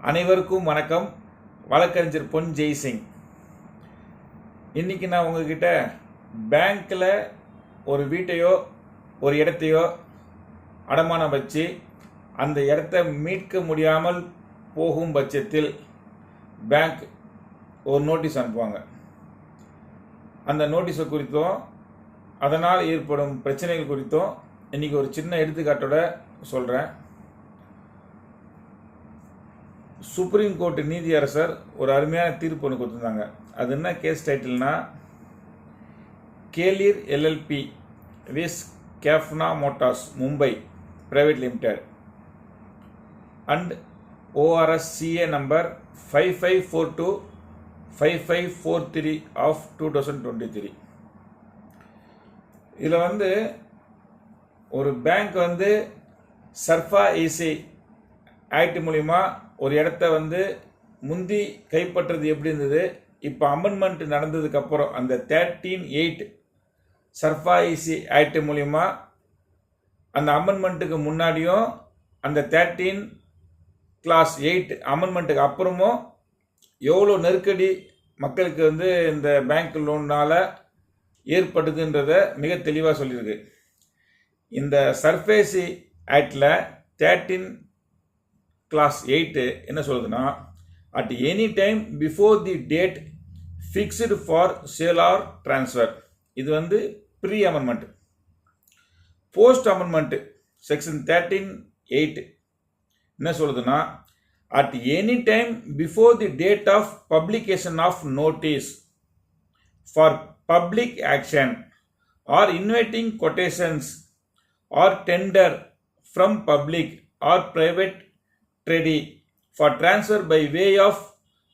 அனைவருக்கும் வணக்கம். வழக்கறிஞர் பொன் ஜெய்சிங். இன்றைக்கி நான் உங்ககிட்ட பேங்க்கில் ஒரு வீட்டையோ ஒரு இடத்தையோ அடமானம் வச்சு அந்த இடத்த மீட்க முடியாமல் போகும் பட்சத்தில் பேங்க் ஒரு நோட்டீஸ் அனுப்புவாங்க. அந்த நோட்டீஸை குறித்தும் அதனால் ஏற்படும் பிரச்சனைகள் குறித்தும் இன்றைக்கி ஒரு சின்ன எடுத்துக்காட்டோட சொல்கிறேன். சுப்ரீம் கோர்ட் நீதியரசர் ஒரு அருமையான தீர்ப்பு ஒன்று கொடுத்துருந்தாங்க. அது என்ன கேஸ் டைட்டில்னா, கேலிர் எல்எல்பி விஸ் கேஃப்னா motors Mumbai private limited and ORSCA number 5542-5543 of 2023. இதில் ஒரு பேங்க் சர்ஃபா ஈசி ஆக்ட் மூலிமா ஒரு இடத்த முந்தி கைப்பற்றது எப்படி இருந்தது, இப்போ அமெண்ட்மெண்ட் நடந்ததுக்கப்புறம் அந்த 13(8) சர்ஃபா ஈசி ஆக்ட் மூலிமா அந்த அமெண்ட்மெண்ட்டுக்கு முன்னாடியும் அந்த 13(8) அமெண்ட்மெண்ட்டுக்கு அப்புறமும் எவ்வளோ நெருக்கடி மக்களுக்கு இந்த பேங்க் லோனால் ஏற்படுதுன்றதை மிக தெளிவாக சொல்லியிருக்கு. இந்த சர்ஃபேசி ஆக்டில் 13(8) என்ன சொல்லுதுன்னா, at any time before the date fixed for sale or transfer. இது pre amendment. Post amendment section 13(8) என்ன சொல்லுதுன்னா, at any time before the date of publication of notice for public auction or inviting quotations or tender from public or private treaty for transfer by way of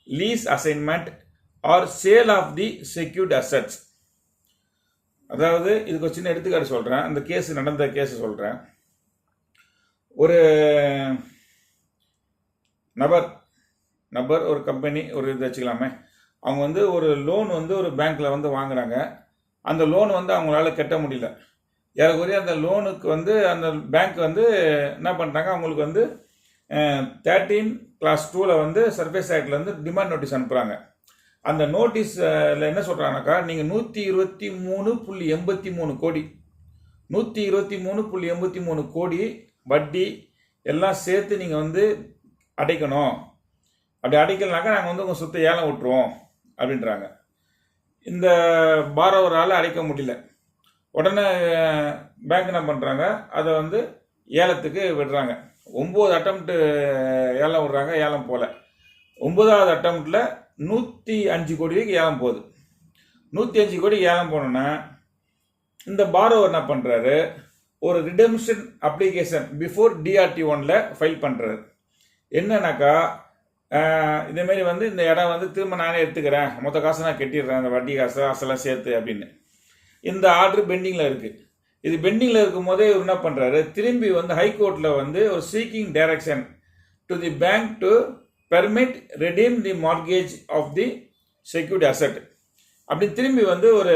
lease assignment or sale of the secured assets. அதாவது இதுக்கு ஒரு சின்ன எடுத்துக்காட்டு சொல்கிறேன். அந்த case நடந்த case சொல்கிறேன். ஒரு நபர் ஒரு கம்பெனி ஒரு இது வச்சுக்கலாமே, அவங்க ஒரு லோன் ஒரு பேங்க்கில் வாங்குறாங்க. அந்த லோன் அவங்களால கட்ட முடியல. ஏறக்குறைய அந்த லோனுக்கு அந்த பேங்க் என்ன பண்ணுறாங்க, அவங்களுக்கு 13(2)ல் சர்ஃபேஸ் ஆக்டில் டிமாண்ட் நோட்டீஸ் அனுப்புகிறாங்க. அந்த நோட்டீஸில் என்ன சொல்கிறாங்கனாக்கா, நீங்கள் 123.83 கோடி 123.83 கோடி வட்டி எல்லாம் சேர்த்து நீங்கள் அடைக்கணும். அப்படி அடைக்கலனாக்கா நாங்கள் உங்கள் சொத்தை ஏலம் விட்டுருவோம் அப்படின்றாங்க. இந்த பாரோவரால் அடைக்க முடியல. உடனே பேங்க் என்ன பண்ணுறாங்க, அதை ஏலத்துக்கு விடுறாங்க. 9 அட்டம்ப்ட் ஏலம் விடுறாங்க. ஏலம் போல 9வது அட்டம்ப்டில் 105 கோடிக்கு ஏலம் போகுது. 105 கோடி ஏலம் போனோன்னா இந்த பாரோவர் என்ன பண்ணுறாரு, ஒரு redemption application before DRT1 file பண்ணுறாரு. என்னன்னாக்கா, இதேமாரி இந்த இடம் திரும்ப நானே எடுத்துக்கிறேன், மொத்த காசை நான் கட்டிடுறேன், அந்த வட்டி காசை அசலாம் சேர்த்து அப்படின்னு. இந்த ஆர்டர் பெண்டிங்கில் இருக்குது. இது பெண்டிங்கில் இருக்கும் போதே இவர் என்ன பண்ணுறாரு, திரும்பி ஹைகோர்ட்டில் ஒரு seeking direction to the bank to permit redeem the mortgage of the secured asset அப்படி திரும்பி ஒரு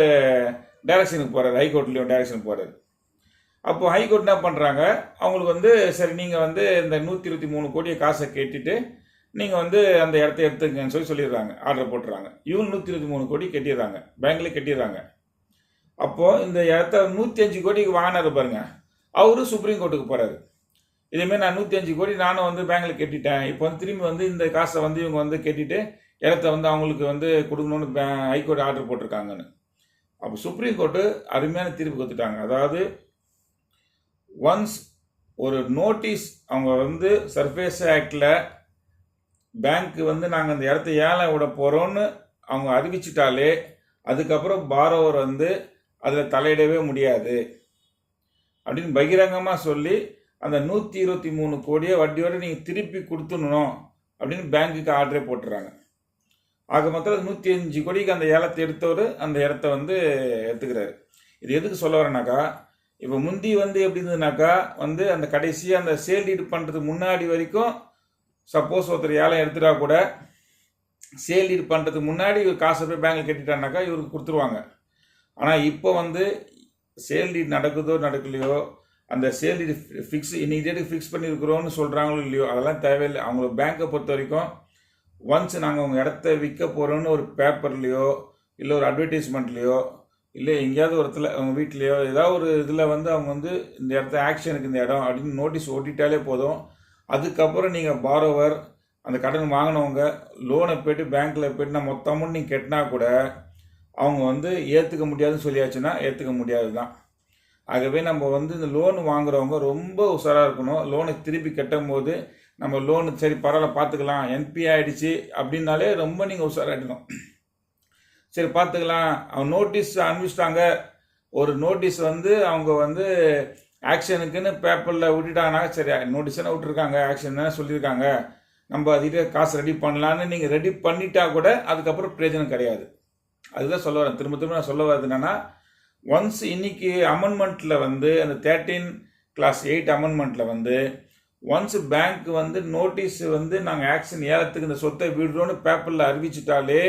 டைரக்ஷனுக்கு போகிறாரு. ஹைகோர்ட்லேயும் டைரக்ஷனுக்கு போகிறாரு. அப்போது ஹைகோர்ட் என்ன பண்ணுறாங்க, அவங்களுக்கு சரி நீங்கள் இந்த 123 கோடியை காசை கேட்டுட்டு நீங்கள் அந்த இடத்த எடுத்துக்கன்னு சொல்லிடுறாங்க. ஆர்டர் போட்டுறாங்க. இவங்க 123 கோடி கட்டிடுறாங்க, பேங்க்லேயே கட்டிடுறாங்க. அப்போது இந்த இடத்த 105 கோடிக்கு வாங்கினாரு பாருங்க, அவரு சுப்ரீம் கோர்ட்டுக்கு போகிறாரு. இதேமாரி நான் 105 கோடி நானும் பேங்க்கில் கட்டிட்டேன், இப்போ திரும்பி இந்த காசை இவங்க கட்டிட்டு இடத்த அவங்களுக்கு கொடுக்கணும்னு ஹைகோர்ட் ஆர்டர் போட்டிருக்காங்கன்னு. அப்போ சுப்ரீம் கோர்ட்டு அருமையான தீர்ப்பு கொடுத்துட்டாங்க. அதாவது ஒன்ஸ் ஒரு நோட்டீஸ் அவங்க சர்ஃபேஸ் ஆக்டில் பேங்க்கு நாங்கள் அந்த இடத்த ஏலம் விட போகிறோன்னு அவங்க அறிவிச்சிட்டாலே அதுக்கப்புறம் பாரோவர் அதில் தலையிடவே முடியாது அப்படின்னு பகிரங்கமாக சொல்லி அந்த 123 கோடியை வட்டியோடு நீங்கள் திருப்பி கொடுத்துடணும் அப்படின்னு பேங்க்குக்கு ஆர்டரே போட்டுறாங்க. ஆக மொத்தம் 105 கோடிக்கு அந்த ஏலத்தை எடுத்தவர் அந்த இடத்த எடுத்துக்கிறாரு. இது எதுக்கு சொல்ல வரேனாக்கா, இப்போ முந்தி எப்படி இருந்ததுனாக்கா அந்த கடைசியாக அந்த சேல் டீட் பண்ணுறதுக்கு முன்னாடி வரைக்கும் சப்போஸ் ஒருத்தர் ஏலம் எடுத்துட்டா கூட சேல் டீட் பண்ணுறதுக்கு முன்னாடி இவர் காசை போய் பேங்க்கில் கட்டிட்டானாக்கா இவருக்கு கொடுத்துருவாங்க. ஆனால் இப்போ சேல் டீட் நடக்குதோ நடக்கலையோ அந்த சேல் ஃபிக்ஸ் இன்னைக்கு டேட்டுக்கு ஃபிக்ஸ் பண்ணியிருக்கிறோன்னு சொல்கிறாங்களோ இல்லையோ அதெல்லாம் தேவையில்லை. அவங்கள பேங்க்கை பொறுத்த வரைக்கும் ஒன்ஸ் நாங்கள் உங்கள் இடத்த விற்க போகிறோன்னு ஒரு பேப்பர்லேயோ இல்லை ஒரு அட்வர்டைஸ்மெண்ட்லேயோ இல்லை எங்கேயாவது ஒரு இடத்துல அவங்க வீட்லேயோ ஏதாவது ஒரு இதில் அவங்க வந்து இந்த இடத்த ஆக்ஷனுக்கு இந்த இடம் அப்படின்னு நோட்டீஸ் ஓட்டிட்டாலே போதும். அதுக்கப்புறம் நீங்கள் பாரோவர் அந்த கடன் வாங்கினவங்க லோனை போய்ட்டு பேங்க்கில் போய்ட்டு நான் மொத்த அமௌண்ட் நீங்கள் கட்டினா கூட அவங்க வந்து ஏற்றுக்க முடியாதுன்னு சொல்லியாச்சுன்னா ஏற்றுக்க முடியாது தான். ஆகவே நம்ம வந்து இந்த லோன் வாங்குறவங்க ரொம்ப உஷாராக இருக்கணும். லோனை திருப்பி கட்டும் போது நம்ம லோனு சரி பரவாயில்ல பார்த்துக்கலாம், என்பி ஆகிடுச்சு அப்படின்னாலே ரொம்ப நீங்கள் உஷாராகிடணும். சரி பார்த்துக்கலாம், அவங்க நோட்டீஸ் அனுப்பிச்சிட்டாங்க, ஒரு நோட்டீஸ் வந்து அவங்க வந்து ஆக்ஷனுக்குன்னு பேப்பரில் விட்டுட்டாங்கன்னா சரி நோட்டீஸ் தானே விட்டுருக்காங்க, ஆக்ஷன் தானே சொல்லியிருக்காங்க, நம்ம அதுக்கிட்ட காசு ரெடி பண்ணலான்னு நீங்கள் ரெடி பண்ணிட்டா கூட அதுக்கப்புறம் பிரயோஜனம் கிடையாது. அதுதான் சொல்ல வரேன். திரும்ப திரும்ப நான் சொல்ல வர்றது என்னென்னா, ஒன்ஸ் இன்னைக்கு அமெண்ட்மெண்ட்டில் வந்து அந்த 13(8) அமெண்ட்மெண்ட்டில் வந்து ஒன்ஸ் பேங்க் வந்து நோட்டீஸ் வந்து நாங்கள் ஆக்ஷன் ஏலத்துக்கு இந்த சொத்தை விடுறோன்னு பேப்பரில் அறிவிச்சிட்டாலே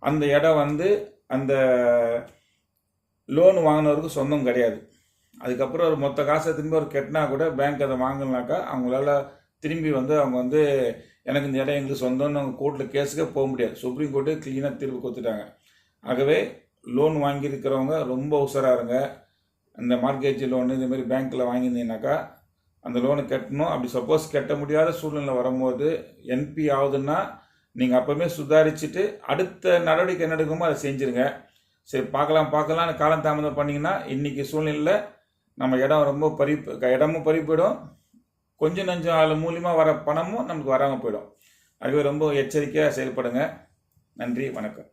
அந்த இடம் வந்து அந்த லோன் வாங்கினவருக்கு சொந்தம் கிடையாது. அதுக்கப்புறம் ஒரு மொத்த காசை திரும்பி ஒரு கெட்டினா கூட பேங்க் அதை வாங்கினாக்கா அவங்களால திரும்பி வந்து அவங்க வந்து எனக்கு இந்த இடம் எங்களுக்கு சொந்தம்னு அவங்க கோர்ட்டில் கேஸுக்கே போக முடியாது. சுப்ரீம் கோர்ட்டு க்ளீனாக தீர்ப்பு கொடுத்துட்டாங்க. ஆகவே லோன் வாங்கியிருக்கிறவங்க ரொம்ப உஷாராக இருங்க. இந்த மார்க்கேஜ் லோனு இதுமாரி பேங்க்கில் வாங்கியிருந்தீங்கன்னாக்கா அந்த லோனை கட்டணும். அப்படி சப்போஸ் கட்ட முடியாத சூழ்நிலை வரும்போது என்பி ஆகுதுன்னா நீங்கள் அப்போவுமே சுதாரிச்சுட்டு அடுத்த நடவடிக்கை என்ன எடுக்குமோ அதை செஞ்சுருங்க. சரி பார்க்கலாம்னு காலம் தாமதம் பண்ணிங்கன்னா இன்றைக்கி சூழ்நிலையில் நம்ம இடம் ரொம்ப இடமும் பறி போயிடும், கொஞ்சம் நஞ்சம் ஆள் மூலியமாக வர பணமும் நமக்கு வராமல் போயிடும். ஆகவே ரொம்ப எச்சரிக்கையாக செயல்படுங்க. நன்றி, வணக்கம்.